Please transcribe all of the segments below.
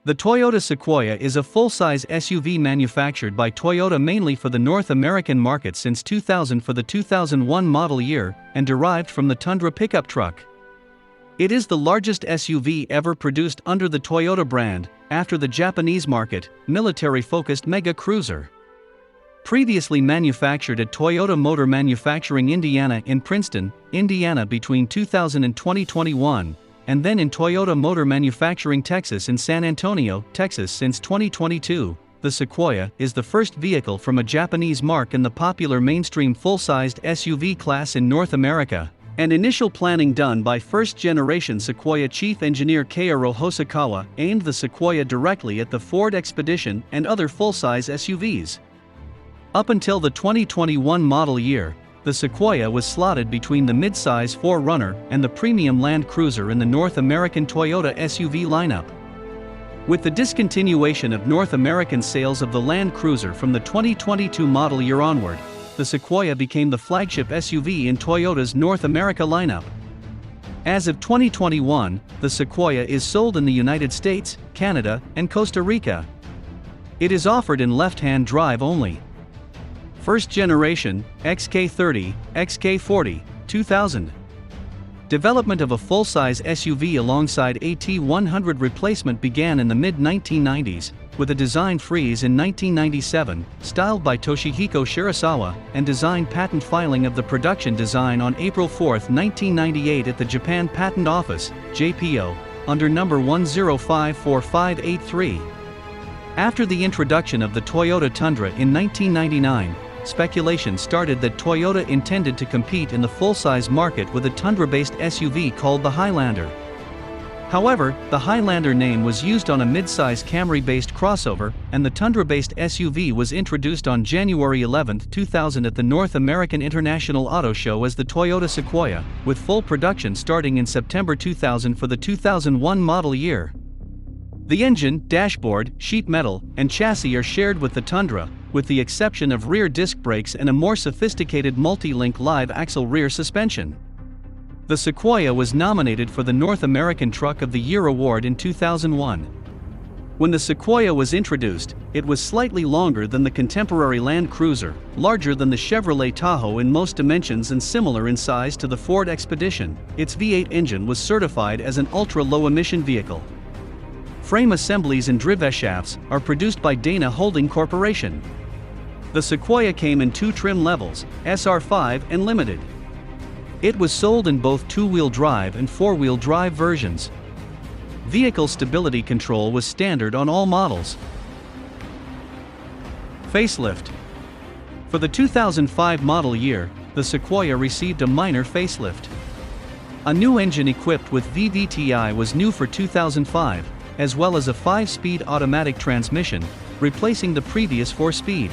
The Toyota Sequoia is a full-size SUV manufactured by Toyota mainly for the North American market since 2000 for the 2001 model year, and derived from the Tundra pickup truck. It is the largest SUV ever produced under the Toyota brand, after the Japanese market, military-focused mega cruiser. Previously manufactured at Toyota Motor Manufacturing Indiana in Princeton, Indiana between 2000 and 2021, and then in Toyota Motor Manufacturing Texas in San Antonio, Texas since 2022, the Sequoia is the first vehicle from a Japanese marque in the popular mainstream full-sized SUV class in North America, and initial planning done by first-generation Sequoia chief engineer Keiro Hosokawa aimed the Sequoia directly at the Ford Expedition and other full-size SUVs. Up until the 2021 model year, the Sequoia was slotted between the mid-size 4Runner and the premium Land Cruiser in the North American Toyota SUV lineup. With the discontinuation of North American sales of the Land Cruiser from the 2022 model year onward, the Sequoia became the flagship SUV in Toyota's North America lineup. As of 2021, the Sequoia is sold in the United States, Canada, and Costa Rica. It is offered in left-hand drive only. First generation, XK30, XK40, 2000. Development of a full-size SUV alongside AT100 replacement began in the mid-1990s, with a design freeze in 1997, styled by Toshihiko Shirasawa, and design patent filing of the production design on April 4, 1998 at the Japan Patent Office, JPO, under number 1054583. After the introduction of the Toyota Tundra in 1999, speculation started that Toyota intended to compete in the full-size market with a Tundra-based SUV called the Highlander. However, the Highlander name was used on a mid-size Camry-based crossover, and the Tundra-based SUV was introduced on January 11, 2000 at the North American International Auto Show as the Toyota Sequoia, with full production starting in September 2000 for the 2001 model year. The engine, dashboard, sheet metal, and chassis are shared with the Tundra, with the exception of rear disc brakes and a more sophisticated multi-link live axle rear suspension. The Sequoia was nominated for the North American Truck of the Year award in 2001. When the Sequoia was introduced, it was slightly longer than the contemporary Land Cruiser, larger than the Chevrolet Tahoe in most dimensions and similar in size to the Ford Expedition. Its V8 engine was certified as an ultra-low-emission vehicle. Frame assemblies and driveshafts are produced by Dana Holding Corporation. The Sequoia came in two trim levels, SR5 and Limited. It was sold in both two-wheel drive and four-wheel drive versions. Vehicle stability control was standard on all models. Facelift. For the 2005 model year, the Sequoia received a minor facelift. A new engine equipped with VVTi was new for 2005, as well as a 5-speed automatic transmission, replacing the previous 4-speed.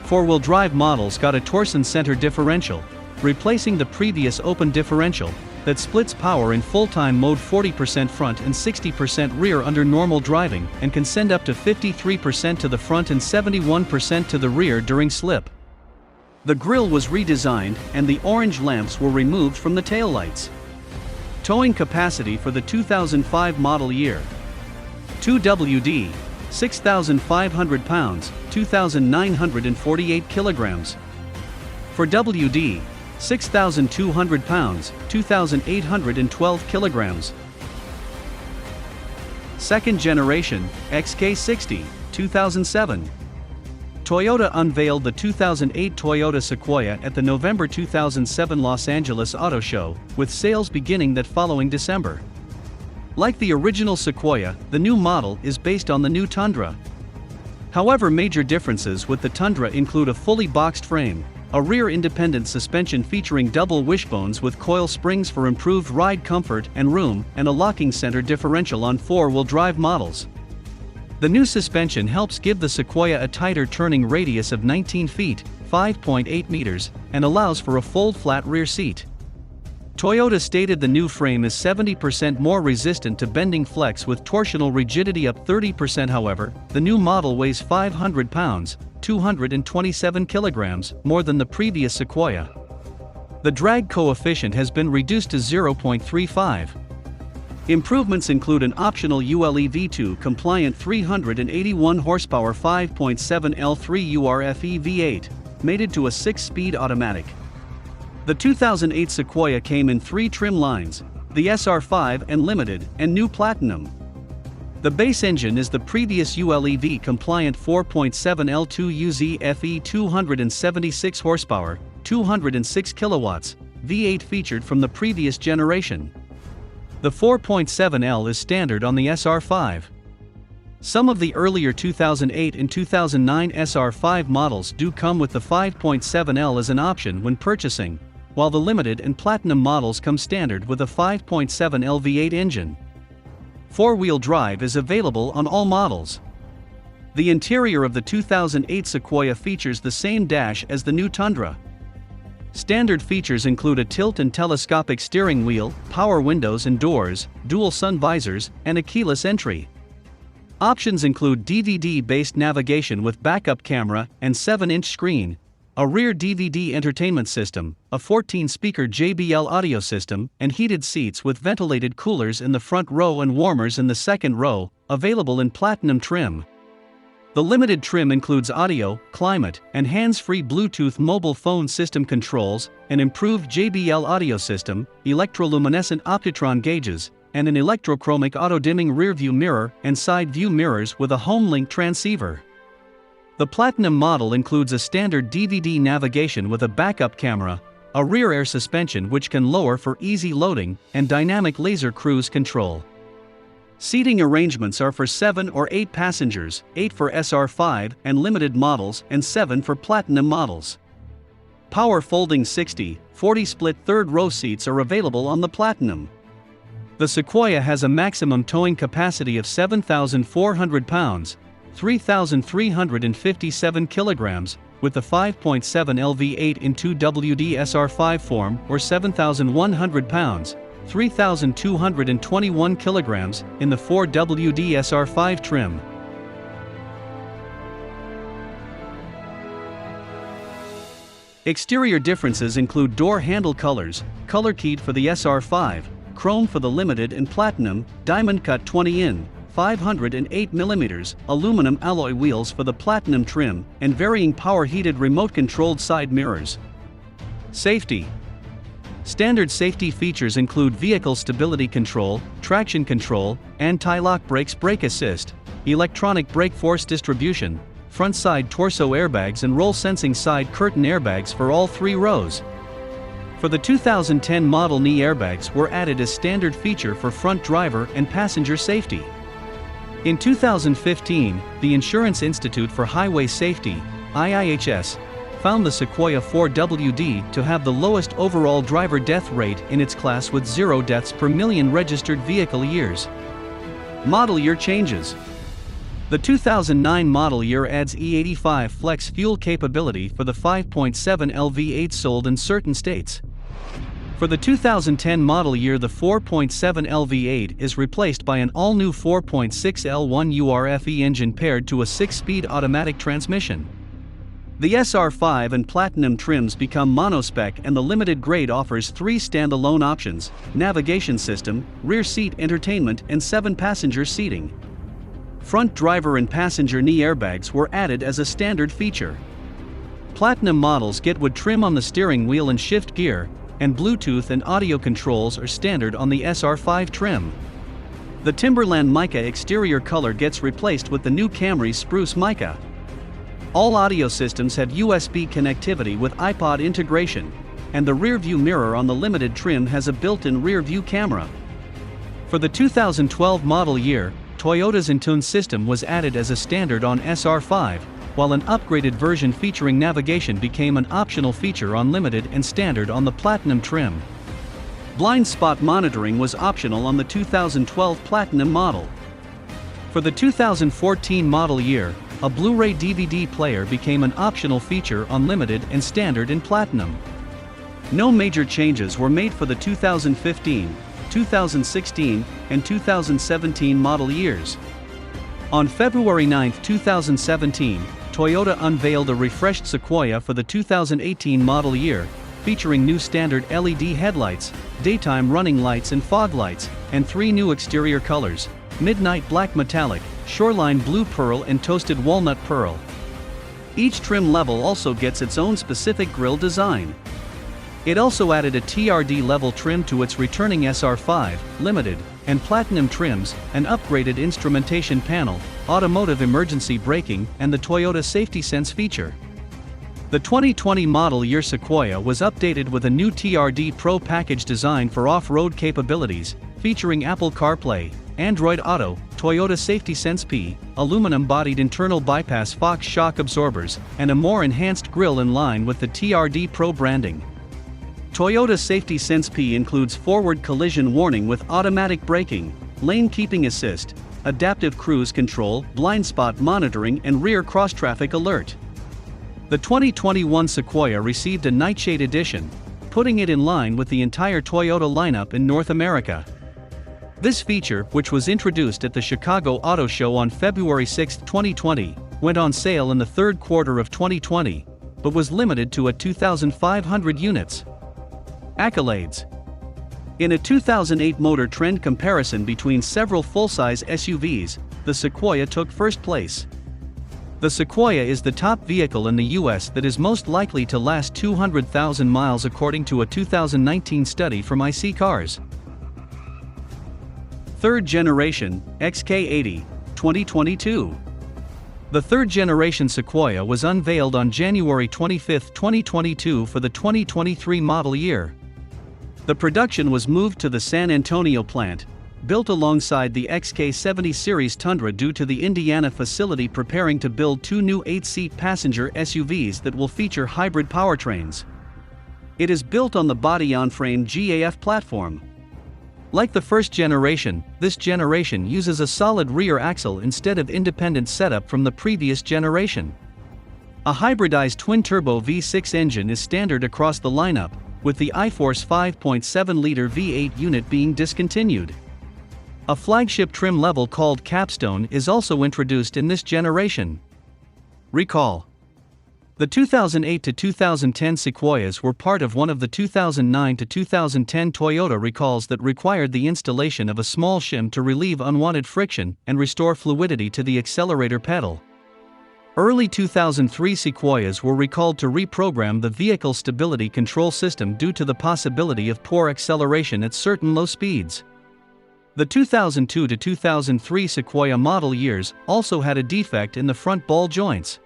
Four-wheel drive models got a torsion center differential, replacing the previous open differential, that splits power in full-time mode 40% front and 60% rear under normal driving, and can send up to 53% to the front and 71% to the rear during slip. The grille was redesigned, and the orange lamps were removed from the taillights. Towing capacity for the 2005 model year: 2WD, 6,500 pounds, 2,948 kilograms. For WD, 6,200 pounds, 2,812 kilograms. Second generation, XK60, 2007. Toyota unveiled the 2008 Toyota Sequoia at the November 2007 Los Angeles Auto Show, with sales beginning that following December. Like the original Sequoia, the new model is based on the new Tundra. However, major differences with the Tundra include a fully boxed frame, a rear independent suspension featuring double wishbones with coil springs for improved ride comfort and room, and a locking center differential on four-wheel drive models. The new suspension helps give the Sequoia a tighter turning radius of 19 feet, 5.8 meters, and allows for a fold-flat rear seat. Toyota stated the new frame is 70% more resistant to bending flex with torsional rigidity up 30%. However, the new model weighs 500 pounds, 227 kilograms, more than the previous Sequoia. The drag coefficient has been reduced to 0.35. Improvements include an optional ULE V2 compliant 381 horsepower 5.7 L3 URFE V8, mated to a 6-speed automatic. The 2008 Sequoia came in 3 trim lines, the SR5 and Limited and New Platinum. The base engine is the previous ULEV compliant 4.7 L2 UZ FE 276 horsepower, 206 kilowatts, V8 featured from the previous generation. The 4.7L is standard on the SR5. Some of the earlier 2008 and 2009 SR5 models do come with the 5.7L as an option when purchasing, while the Limited and Platinum models come standard with a 5.7L V8 engine. 4-wheel drive is available on all models. The interior of the 2008 Sequoia features the same dash as the new Tundra. Standard features include a tilt and telescopic steering wheel, power windows and doors, dual sun visors, and a keyless entry. Options include DVD-based navigation with backup camera and 7-inch screen, a rear DVD entertainment system, a 14-speaker JBL audio system, and heated seats with ventilated coolers in the front row and warmers in the second row, available in Platinum trim. The Limited trim includes audio, climate, and hands-free Bluetooth mobile phone system controls, an improved JBL audio system, electroluminescent Optitron gauges, and an electrochromic auto-dimming rear-view mirror and side-view mirrors with a home-link transceiver. The Platinum model includes a standard DVD navigation with a backup camera, a rear air suspension which can lower for easy loading, and dynamic laser cruise control. Seating arrangements are for 7 or 8 passengers, 8 for SR5 and Limited models and 7 for Platinum models. Power folding 60/40 split third-row seats are available on the Platinum. The Sequoia has a maximum towing capacity of 7,400 pounds, 3,357 kilograms, with the 5.7 LV8 in 2WD SR5 form, or 7,100 pounds, 3,221 kilograms, in the 4WD SR5 trim. Exterior differences include door handle colors, color keyed for the SR5, chrome for the Limited and Platinum, diamond cut 20-in, 508mm, aluminum alloy wheels for the Platinum trim, and varying power heated remote-controlled side mirrors. Safety. Standard safety features include vehicle stability control, traction control, anti-lock brakes, brake assist, electronic brake force distribution, front side torso airbags and roll sensing side curtain airbags for all 3 rows. For the 2010 model, knee airbags were added as standard feature for front driver and passenger safety. In 2015, the Insurance Institute for Highway Safety, IIHS, found the Sequoia 4WD to have the lowest overall driver death rate in its class with 0 deaths per million registered vehicle years. Model year changes. The 2009 model year adds E85 flex fuel capability for the 5.7 LV8 sold in certain states. For the 2010 model year, the 4.7 LV8 is replaced by an all-new 4.6 L1 URFE engine paired to a 6-speed automatic transmission. The SR5 and Platinum trims become monospec, and the Limited grade offers 3 standalone options: navigation system, rear seat entertainment, and 7-passenger seating. Front driver and passenger knee airbags were added as a standard feature. Platinum models get wood trim on the steering wheel and shift gear, and Bluetooth and audio controls are standard on the SR5 trim. The Timberland mica exterior color gets replaced with the new Camry spruce mica. All audio systems have USB connectivity with iPod integration, and the rear view mirror on the Limited trim has a built-in rear view camera. For the 2012 model year, Toyota's Entune system was added as a standard on SR5, while an upgraded version featuring navigation became an optional feature on Limited and standard on the Platinum trim. Blind spot monitoring was optional on the 2012 Platinum model. For the 2014 model year, a Blu-ray DVD player became an optional feature on Limited and standard in Platinum. No major changes were made for the 2015, 2016, and 2017 model years. On February 9, 2017, Toyota unveiled a refreshed Sequoia for the 2018 model year, featuring new standard LED headlights, daytime running lights and fog lights, and 3 new exterior colors: Midnight Black Metallic, Shoreline Blue Pearl and Toasted Walnut Pearl. Each trim level also gets its own specific grille design. It also added a TRD level trim to its returning SR5 Limited and Platinum trims, an upgraded instrumentation panel, automotive emergency braking, and the Toyota Safety Sense feature. The 2020 model year Sequoia was updated with a new TRD Pro package design for off-road capabilities, featuring Apple CarPlay, Android Auto, Toyota Safety Sense P, aluminum-bodied internal bypass Fox shock absorbers, and a more enhanced grille in line with the TRD Pro branding. Toyota Safety Sense P includes forward collision warning with automatic braking, lane keeping assist, adaptive cruise control, blind spot monitoring, and rear cross-traffic alert. The 2021 Sequoia received a Nightshade edition, putting it in line with the entire Toyota lineup in North America. This feature, which was introduced at the Chicago Auto Show on February 6, 2020, went on sale in the third quarter of 2020, but was limited to 2,500 units. Accolades. In a 2008 motor trend comparison between several full-size SUVs, the Sequoia took first place. The Sequoia is the top vehicle in the US that is most likely to last 200,000 miles according to a 2019 study from IC Cars. Third Generation, XK80, 2022. The third-generation Sequoia was unveiled on January 25, 2022 for the 2023 model year. The production was moved to the San Antonio plant, built alongside the XK70 series Tundra due to the Indiana facility preparing to build 2 new 8-seat passenger SUVs that will feature hybrid powertrains. It is built on the body-on-frame GAF platform. Like the first generation, this generation uses a solid rear axle instead of independent setup from the previous generation. A hybridized twin-turbo V6 engine is standard across the lineup, with the iForce 5.7-liter V8 unit being discontinued. A flagship trim level called Capstone is also introduced in this generation. Recall. The 2008 to 2010 Sequoias were part of one of the 2009 to 2010 Toyota recalls that required the installation of a small shim to relieve unwanted friction and restore fluidity to the accelerator pedal. Early 2003 Sequoias were recalled to reprogram the vehicle stability control system due to the possibility of poor acceleration at certain low speeds. The 2002 to 2003 Sequoia model years also had a defect in the front ball joints.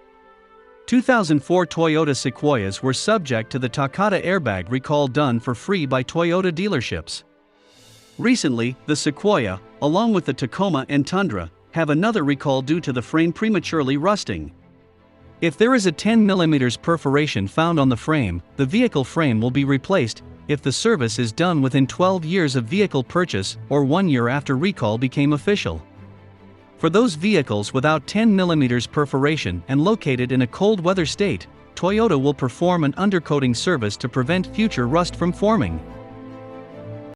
2004 Toyota Sequoias were subject to the Takata airbag recall done for free by Toyota dealerships. Recently, the Sequoia, along with the Tacoma and Tundra, have another recall due to the frame prematurely rusting. If there is a 10 mm perforation found on the frame, the vehicle frame will be replaced if the service is done within 12 years of vehicle purchase or 1 year after recall became official. For those vehicles without 10 mm perforation and located in a cold weather state, Toyota will perform an undercoating service to prevent future rust from forming.